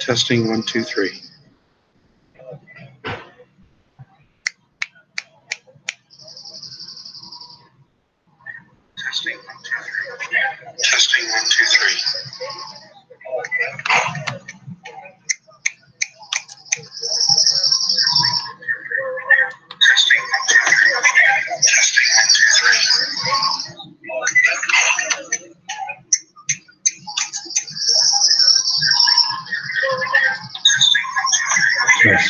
Testing 1, 2, 3. Testing 1, 2, 3. Testing 1, 2, 3. Testing 1, 2, 3. Testing 1, 2, 3. Yes.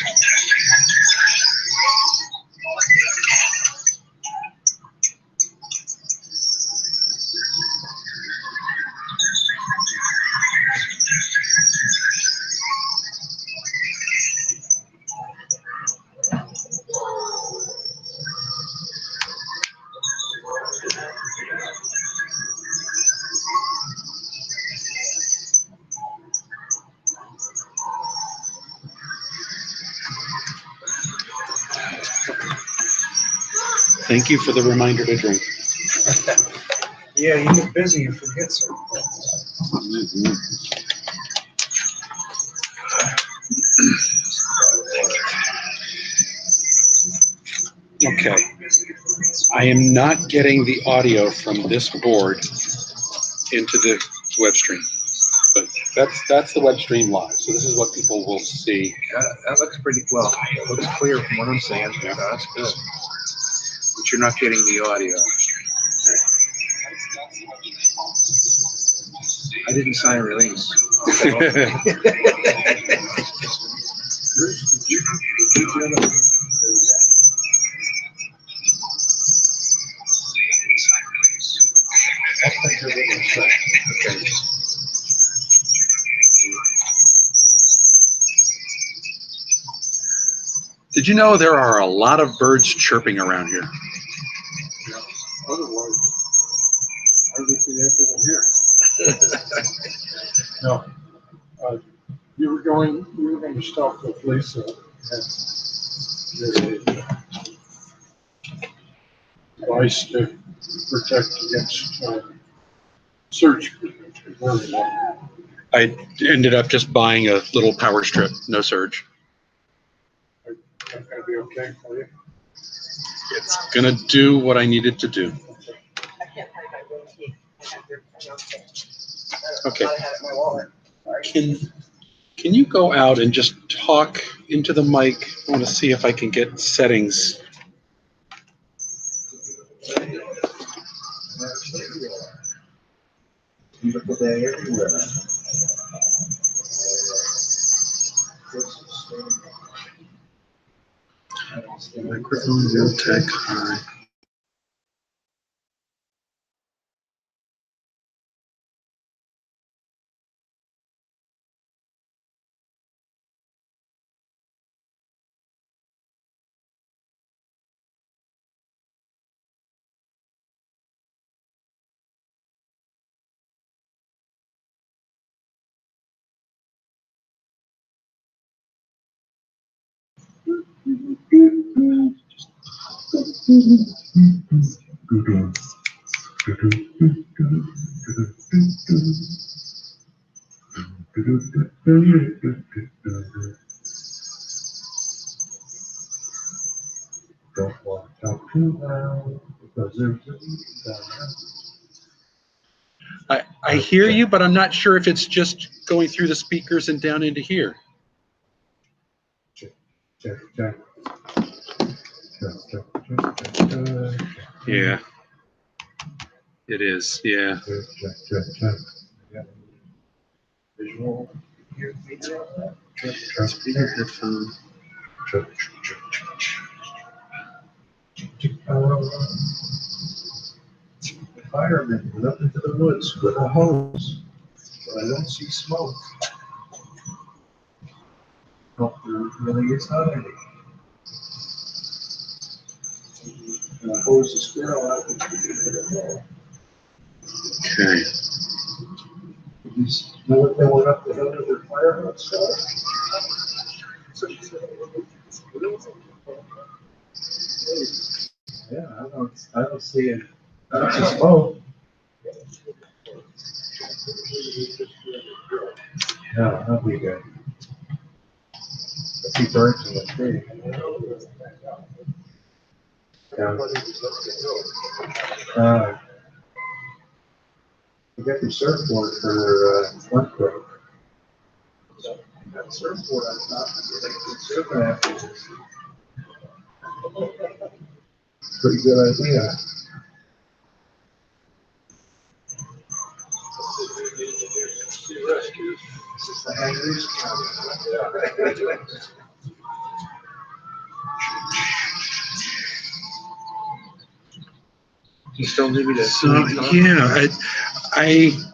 Thank you for the reminder to drink. Yeah, you get busy, you forget certain things. Okay. I am not getting the audio from this board into the web stream, but that's the web stream live. So this is what people will see. That looks pretty well. It looks clear from what I'm saying. Yeah, that's good. But you're not getting the audio. I didn't sign a release. Okay. Did you know there are a lot of birds chirping around here? Yeah. Otherwise, I would be able to hear. No, you were going to stop with Lisa and your device to protect against surge. I ended up just buying a little power strip, no surge. That's gonna be okay for you. It's gonna do what I needed to do. Okay. Can you go out and just talk into the mic? I want to see if I can get settings. Beautiful day everywhere. Microphone will tech high. Don't want to talk too loud because I hear you, but I'm not sure if it's just going through the speakers and down into here. Check. Yeah, it is. Yeah. Check. Visual. Speaker headphone. Firemen went up into the woods with a hose, but I don't see smoke. Hope there really is not any. And I hose the squirrel out. Okay. You know what they went up the hill to their fire hose for? Yeah, I don't see it. I don't see smoke. No, that'll be good. I see birds in the tree. Yeah. You got your surfboard for lunch break. That surfboard on top, it's surfing afterwards. Pretty good idea. You still need me to? So, yeah,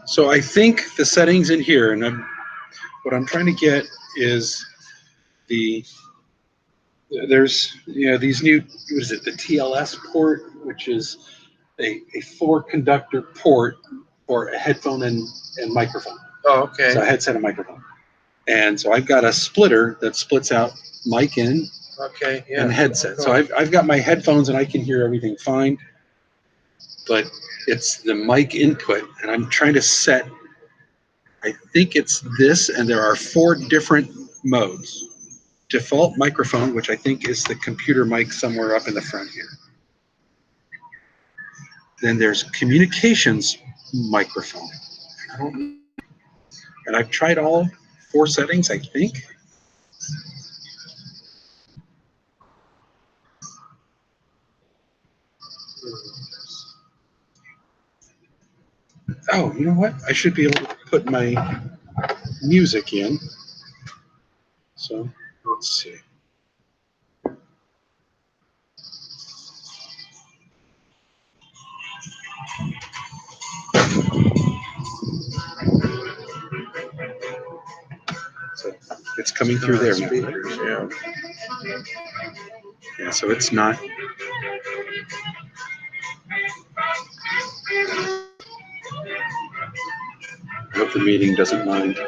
so I think the settings in here, and what I'm trying to get is there's, these new, what is it, the TLS port, which is a 4-conductor port for a headphone and microphone. Oh, okay. So a headset and microphone. And so I've got a splitter that splits out mic in Okay, yeah. and headset. So I've got my headphones and I can hear everything fine, but it's the mic input, and I'm trying to set, I think it's this, and there are 4 different modes. Default microphone, which I think is the computer mic somewhere up in the front here. Then there's communications microphone. And I've tried all 4 settings, I think. Oh, you know what? I should be able to put my music in. So let's see. So it's coming through there now. Speakers, yeah. Yeah, so it's not. I hope the meeting doesn't mind.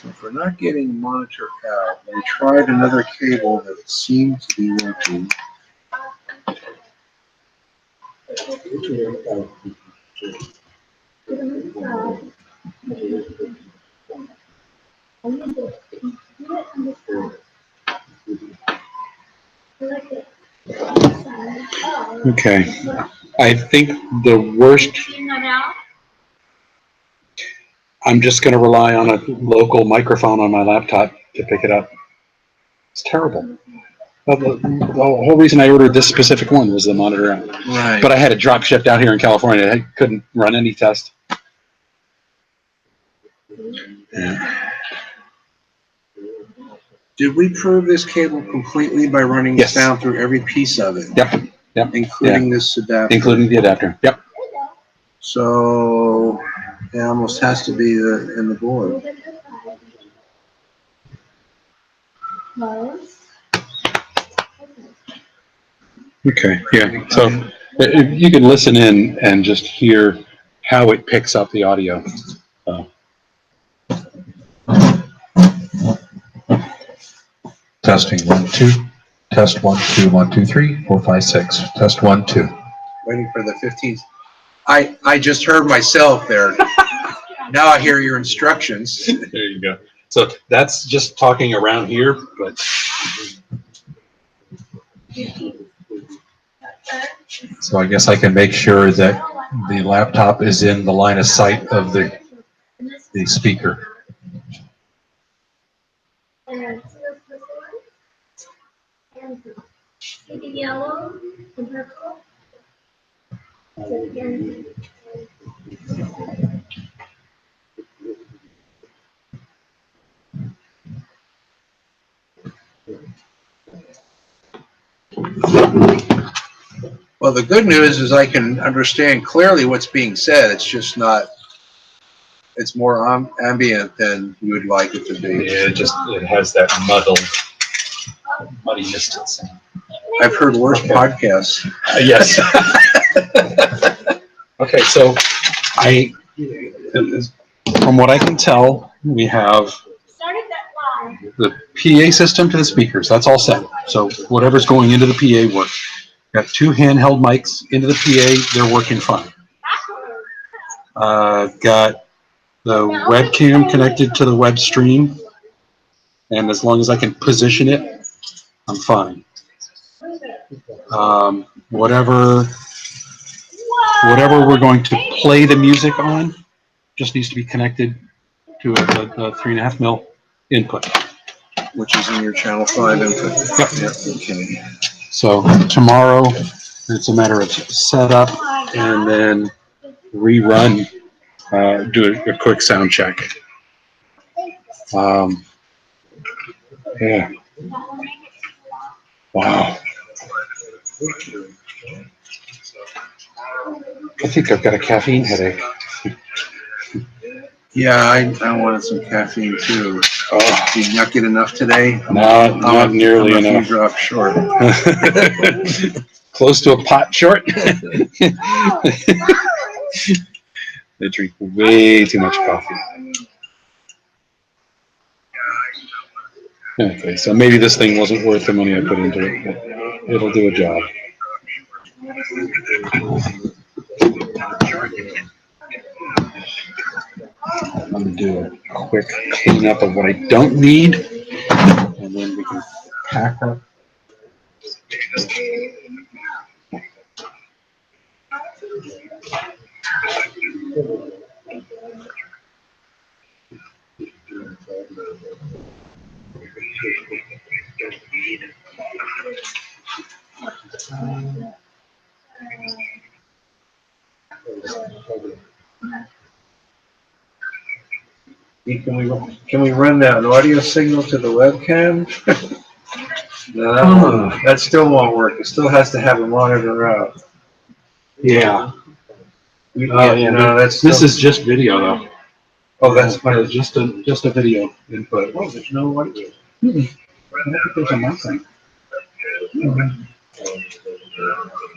So if we're not getting monitor out, we tried another cable that seems to be working. Okay. I think the worst, I'm just going to rely on a local microphone on my laptop to pick it up. It's terrible. Well, the whole reason I ordered this specific one was the monitor out. Right. But I had it drop shipped out here in California. I couldn't run any test. Yeah. Did we prove this cable completely by running Yes. sound through every piece of it? Yep. Yep. Including this adapter? Including the adapter. Yep. So it almost has to be in the board. Okay. Yeah. So if you can listen in and just hear how it picks up the audio. Testing 1 2. Test 1 2 1 2 3 4 5 6. Test 1 2. Waiting for the 15th. I just heard myself there. Now I hear your instructions. There you go. So that's just talking around here, but So I guess I can make sure that the laptop is in the line of sight of the speaker. Yellow and purple. Well, the good news is I can understand clearly what's being said. It's just not, it's more ambient than you would like it to be. yeah, it has that muddiness to it. I've heard worse podcasts. Yes. Okay, so from what I can tell, we have the PA system to the speakers. That's all set. So whatever's going into the PA works. Got 2 handheld mics into the PA. They're working fine. Got the webcam connected to the web stream. And as long as I can position it, I'm fine. Whatever we're going to play the music on just needs to be connected to a 3.5 mil input. Which is in your channel 5 input. Yep. Okay. So tomorrow, it's a matter of setup and then rerun, do a quick sound check. Yeah. Wow. I think I've got a caffeine headache. Yeah, I wanted some caffeine too. Oh, Did you not get enough today? not nearly I'm a few enough. drops short. Close to a pot short. They drink way too much coffee. Okay, so maybe this thing wasn't worth the money I put into it, but it'll do a job. I'm going to do a quick cleanup of what I don't need, and then we can pack up. Can we run that audio signal to the webcam? No, that still won't work. It still has to have a monitor out. Yeah. No, that's This still- is just video, though. Oh, that's fine. Just a video input. Oh, there's no audio. I don't think there's a mic thing.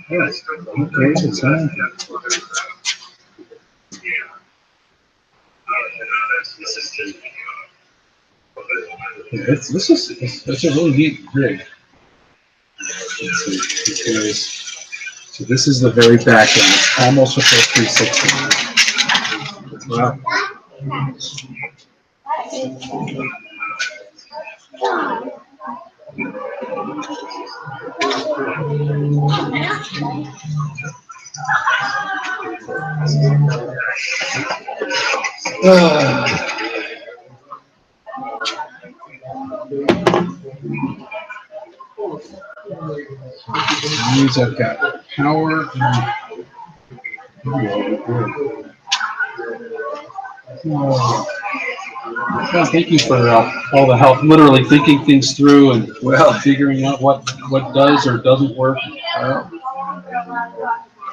Yes. Okay, it's on. It's a really neat rig. Let's see. Here's- So this is the very back end. It's almost a full 360. Well, these I've got power. Well, thank you for all the help, literally thinking things through and Well, figuring out what does or doesn't work.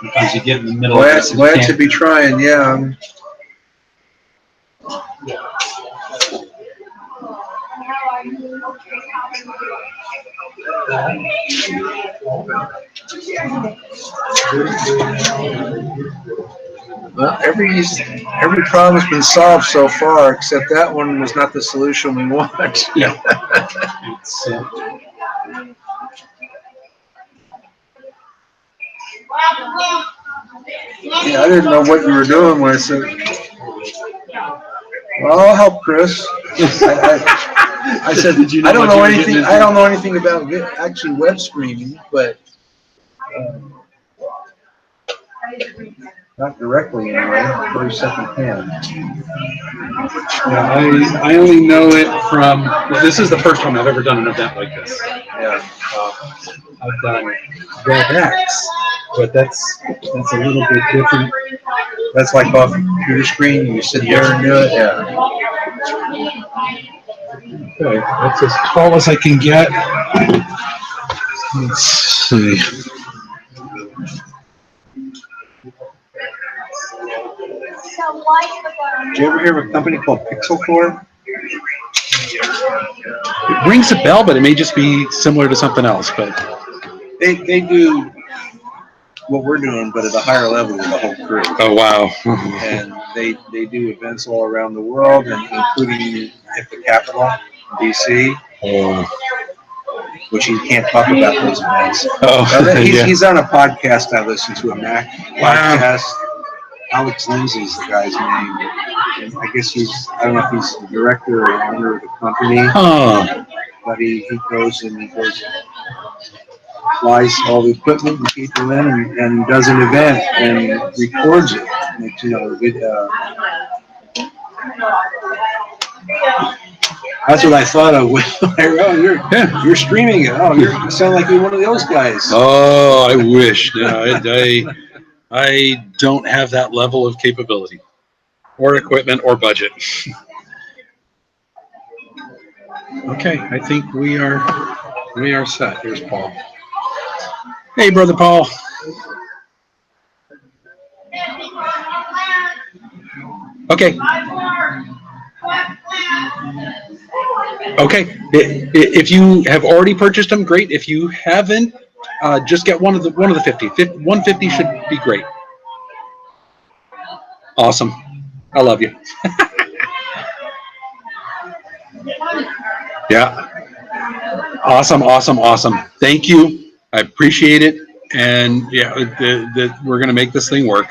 Sometimes you get in the middle of this and you glad to can't. be trying, yeah. Well, every problem's been solved so far, except that one was not the solution we want. Yeah. It's, Yeah, I didn't know what you were doing when I said, well, I'll help Chris. I said, Did you know I don't what you know were anything, getting into? I don't know anything about actually web streaming, but not directly anyway, very second hand. Yeah, I only know it from, this is the first time I've ever done an event like this. Yeah. I've done WebEx, but that's a little bit different. That's like off the computer screen, you sit there and do it, yeah. Okay, that's as tall as I can get. Let's see. Did you ever hear of a company called Pixel Core? It rings a bell, but it may just be similar to something else, but They do what we're doing, but at a higher level with the whole crew. oh wow. And they do events all around the world, and including at the Capitol, DC, Oh, which he can't talk about those events. yeah. He's on a podcast I listen to, a Mac Wow. podcast. Alex Lindsay's the guy's name. And I guess I don't know if he's the director or owner of the company, Oh, but he goes and flies all the equipment and people in and does an event and records it. Makes, that's what I thought of when I wrote, you're streaming it. Oh, you sound like you're one of those guys. oh, I wish. No, I don't have that level of capability or equipment or budget. Okay, I think we are set. Here's Paul. Hey, brother Paul. Okay. Okay. If you have already purchased them, great. If you haven't, just get one of the 50. 150 should be great. Awesome. I love you. Yeah. Awesome. Thank you. I appreciate it. And yeah, we're going to make this thing work.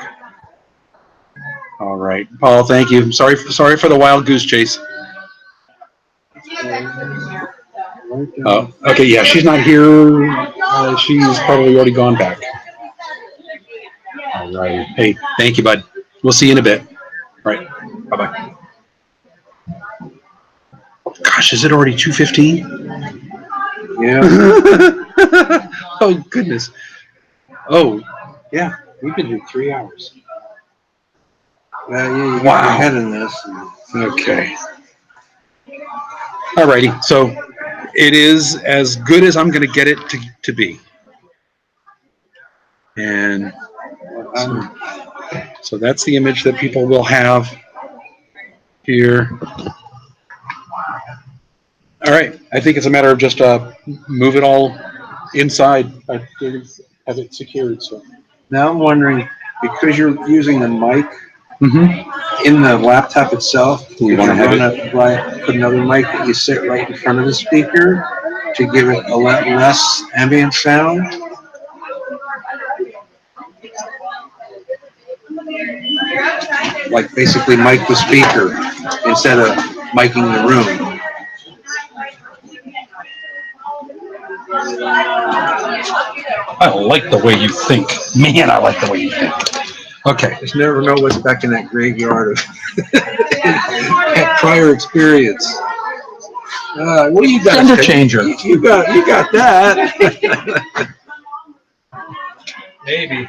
All right, Paul, thank you. Sorry for the wild goose chase. Oh, okay, yeah, she's not here. She's probably already gone back. All right. Hey, thank you, bud. We'll see you in a bit. All right. Bye-bye. Gosh, is it already 2:15? Yeah. Oh, goodness. Oh, yeah, we've been here 3 hours. You got Wow. your head in this. Okay. All righty. So it is as good as I'm going to get it to be. And so that's the image that people will have here. All right. I think it's a matter of just move it all inside. Have it secured. So Now I'm wondering, because you're using the mic Mm-hmm. In the laptop itself, We wanna have put another mic that you sit right in front of the speaker to give it a lot less ambient sound. Like basically mic the speaker instead of miking the room. I like the way you think. Man, I like the way you think. Okay. Just never know what's back in that graveyard of that prior experience. What do you got? Gender changer. You got that. Maybe.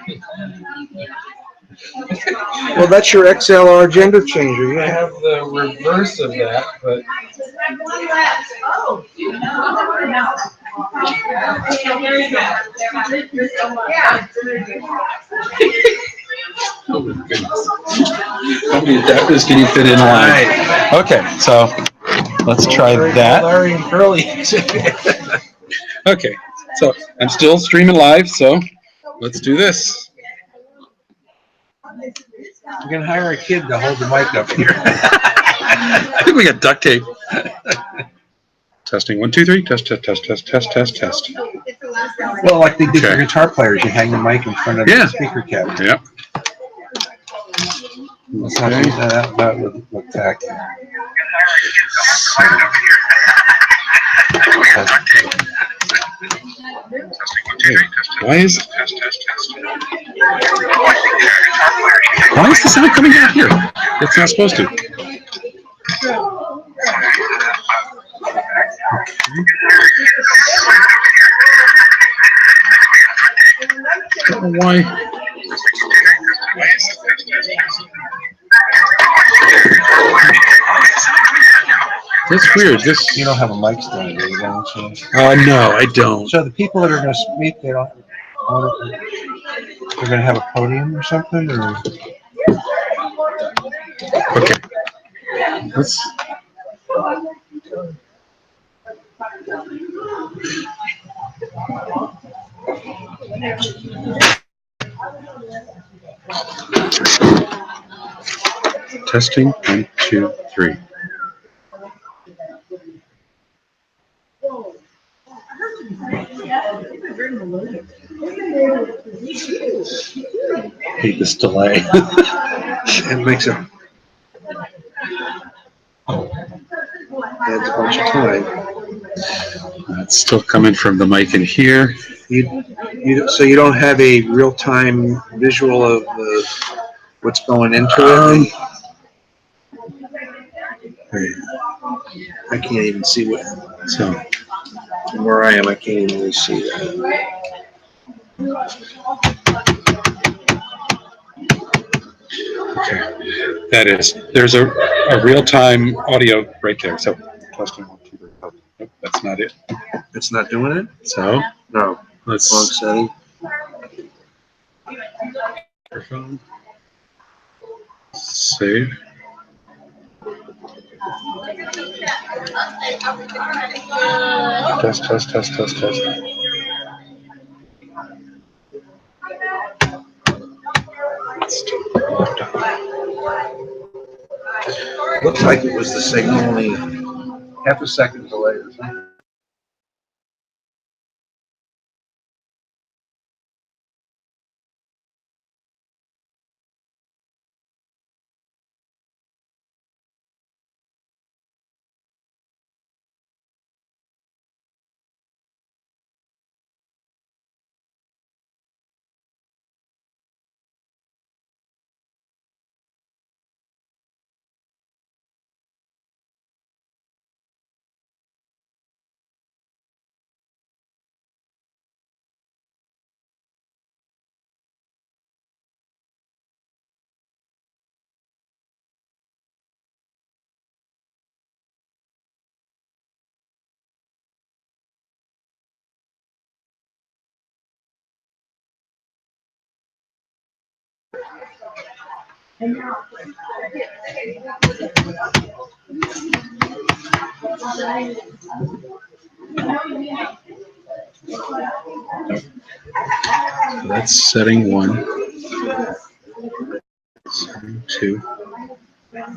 Well, that's your XLR gender changer. I Yeah. have the reverse of that, but How many adapters can you fit in line? Okay, so let's try that. Larry and Curly. Okay, so I'm still streaming live, so let's do this. You can hire a kid to hold the mic up here. I think we got duct tape. Testing 1, 2, 3. Test, test, test, test, test, test, test. Well, like they did for Okay. guitar players, you hang the mic in front of Yeah. the speaker cabinet. Yep. Let's not Okay. do that. That would look tacky. Okay. Why is the sound coming out here? It's not supposed to. I don't know why. That's weird. This. You don't have a mic stand, do you? Don't you? No, I don't. So the people that are going to speak, they don't. They're going to have a podium or something, or Okay. Let's. Testing 1, 2, 3. Hate this delay. it makes it adds a bunch of time. It's still coming from the mic in here. So you don't have a real-time visual of what's going into it. I can't even see what. So From where I am, I can't even really see that. okay, there's a real-time audio right there. So testing 1, 2, 3. Oh, nope, that's not it. It's not doing it? So No. Wrong let's setting. microphone. Save. Test, test, test, test, test. It's still locked up. Looks like it was the signal only half a second delay or something. That's setting 1. 1, 2. I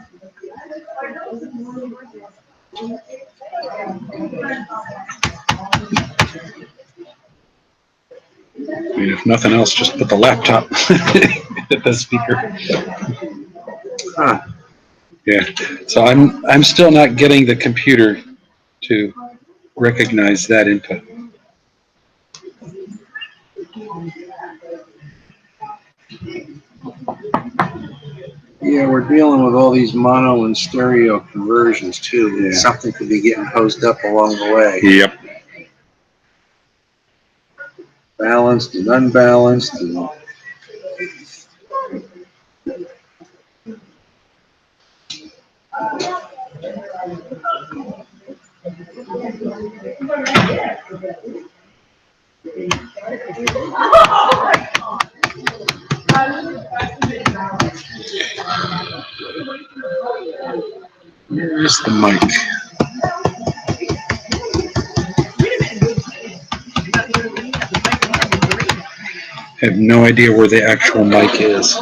mean, if nothing else, just put the laptop at the speaker. Huh. Yeah. So I'm still not getting the computer to recognize that input. Yeah, we're dealing with all these mono and stereo conversions too. Yeah. Something could be getting posed up along the way. Yep. Balanced and unbalanced and Here's the mic. I have no idea where the actual mic is.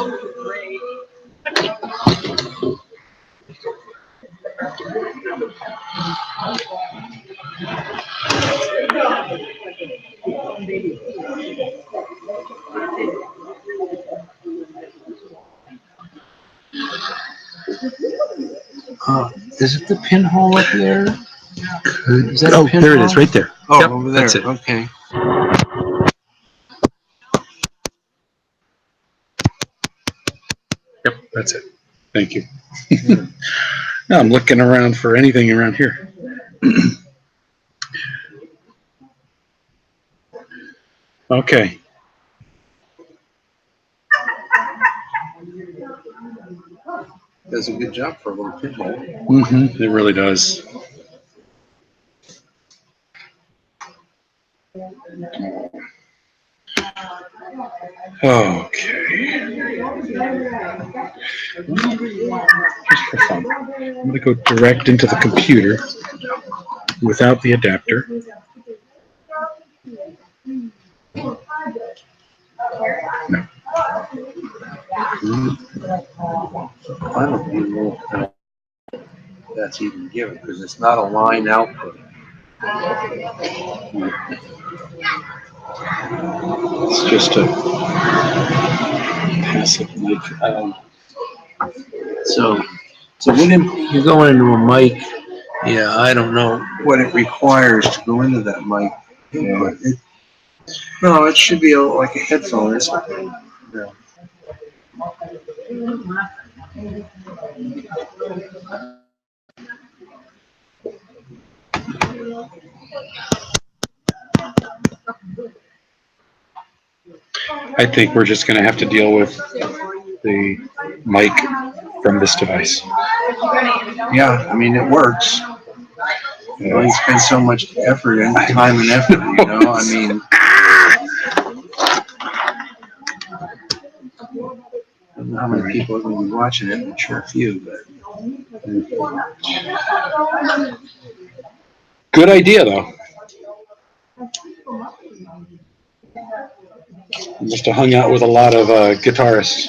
is it the pinhole up there? Is that a Oh, there it pinhole? is, right there. Oh, Yep, over there. that's it. Okay. Yep, that's it. Thank you. Now I'm looking around for anything around here. Okay. Does a good job for a little pinhole. Mm-hmm. It really does. Okay. Just for fun, I'm going to go direct into the computer without the adapter. No. I don't even know if that's even given because it's not a line output. It's just a passive mic. So when you're going into a mic, yeah, I don't know what it requires to go into that mic. Yeah. No, it should be like a headphone or something. Yeah. I think we're just going to have to deal with the mic from this device. Yeah, I mean, it works. You know, you spend so much effort and time and effort, you know, I mean. I don't know how many people are going to be watching it, I'm sure a few, but. Good idea, though. Must have hung out with a lot of guitarists.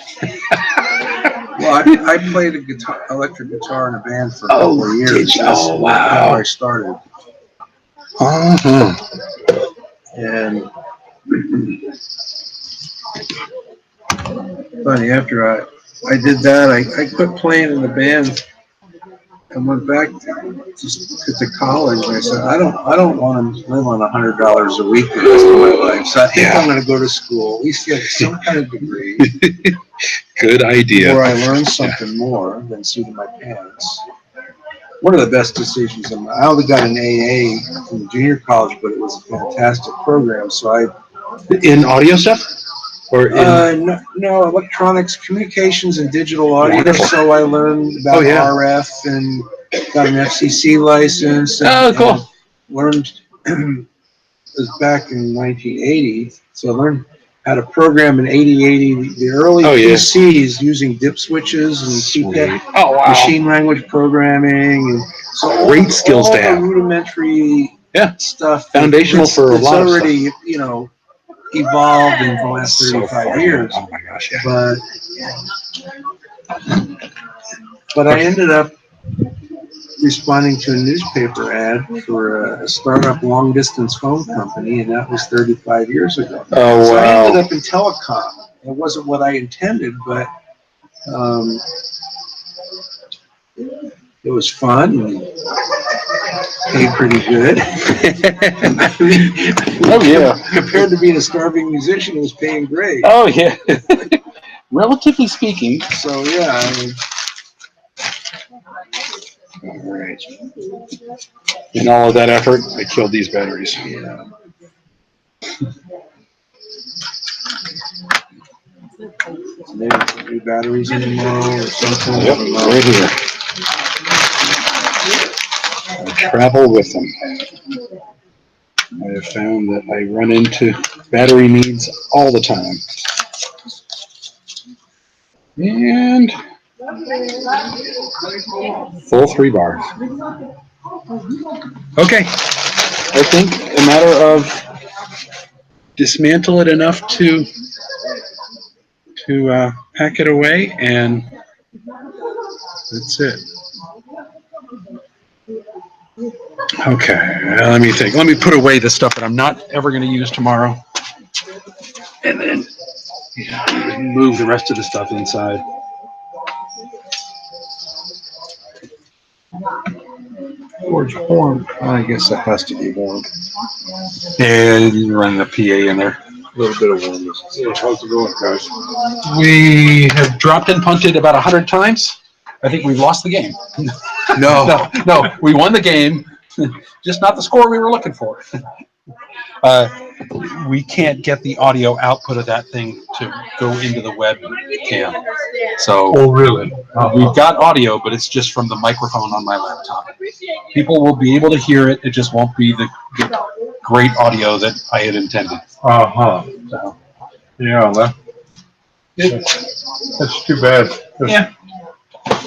Well, I played a electric guitar in a band for a couple of years. did you? That's Oh, wow. how I started. Uh-huh. And funny, after I did that, I quit playing in the band and went back to college. And I said, I don't want to live on $100 a week the rest of my life. So I think I'm going to go to school, at least get some kind of degree. Good idea. Where I learned something more than suited my pants. One of the best decisions. I only got an AA from junior college, but it was a fantastic program. So In audio stuff? Or in no, electronics, communications, and digital audio. Wonderful. So I learned about RF and got an FCC license. And, cool. And learned, it was back in 1980. So I learned how to program in 8080, the early PCs using dip switches and CPAP, machine language programming. And so great skills to have. Rudimentary stuff. Foundational for a lot of stuff. It's already, you know, evolved in the last 35 years. Oh my gosh, yeah. But But I ended up responding to a newspaper ad for a startup long distance phone company, and that was 35 years ago. Oh, So I ended wow. up in telecom. It wasn't what I intended, but it was fun and paid pretty good. Oh, yeah. Compared to being a starving musician, it was paying great. Oh, yeah. Relatively speaking. So yeah, I mean, All right. In all of that effort, I killed these batteries. yeah. Maybe it's new batteries anymore or something. I Yep, don't know. right here. I travel with them. I have found that I run into battery needs all the time. And full 3 bars. Okay. I think a matter of dismantle it enough to pack it away, and that's it. Okay, let me think. Let me put away the stuff that I'm not ever going to use tomorrow, and then move the rest of the stuff inside. George Horn. I guess that has to be warm. And you run the PA in there. A little bit of warmness. Yeah, how's it going, guys? We have dropped and punted about 100 times. I think we've lost the game. No. No, we won the game, just not the score we were looking for. We can't get the audio output of that thing to go into the web cam. So Oh, really? we've got audio, but it's just from the microphone on my laptop. People will be able to hear it. It just won't be the great audio that I had intended. Uh-huh. So, Yeah, that's too bad. yeah,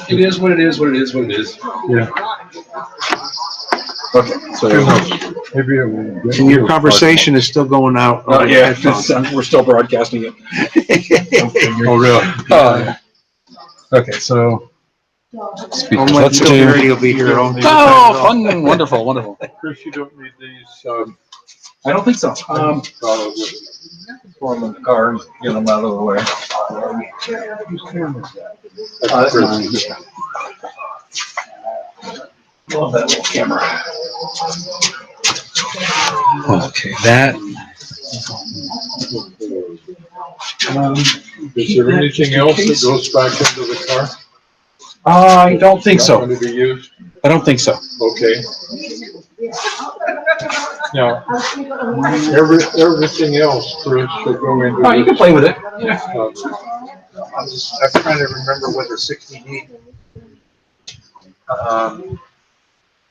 it is what it is. What it is. What it is. Yeah. Okay. So Maybe it will get And your you a conversation is still going out. over the yeah, headphones. we're still broadcasting it. plug. Oh, really? Okay, so speakers. Unlike Let's Bill do. Murray, will be here all the Oh, fun, wonderful, wonderful. Chris, you don't need these, I don't think so. probably. Throw them in the car and get them out of the way. That's mine. Love that little camera. Okay, that. Is there anything else that goes back into the car? I don't think Not so. going to be used? I don't think so. Okay. Now, everything else, Chris, should go into. Oh, you can play with it. I'm trying to remember what the 60D.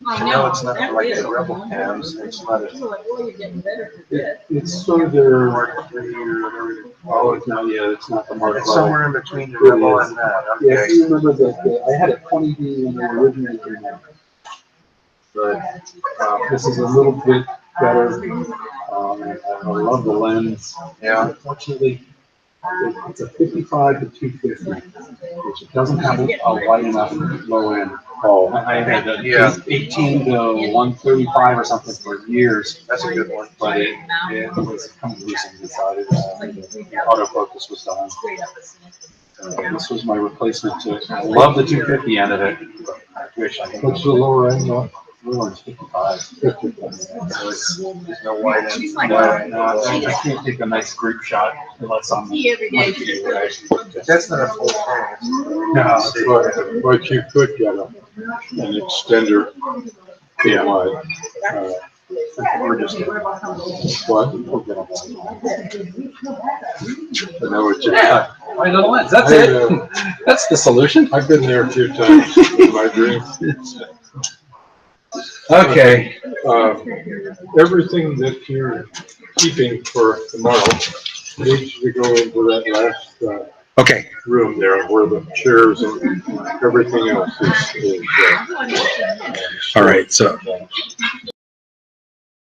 I know it's not like the Rebel cams. It's not a. It's sort of their, Mark III or whatever. Oh, it's not. Yeah, it's not the Mark It's IV. somewhere in between the Rebel and that. Yeah, if Okay. you remember that I had a 20D when they were originally came out. But this is a little bit better. I love the lens. Yeah. Unfortunately, it's a 55 to 250, which it doesn't have a wide enough low end. oh, I had a Yeah. 18 to 135 or something for years, That's a good one. but it was kind of loose inside. The autofocus was done. This was my replacement to it. I love the 250 end of it. But I wish I had. what's the lower end of? Lower is 55. So it's, There's no white end. I can't take a nice group shot unless I'm. That's not a full frame. No, But you could get an extender Yeah. wide. Or just What? I know what you're. right on the lens. That's it. That's the solution. I've been there a few times in my dream. Okay. Everything that you're keeping for tomorrow needs to go into that last, Okay. room there where the chairs and everything else is. All right. So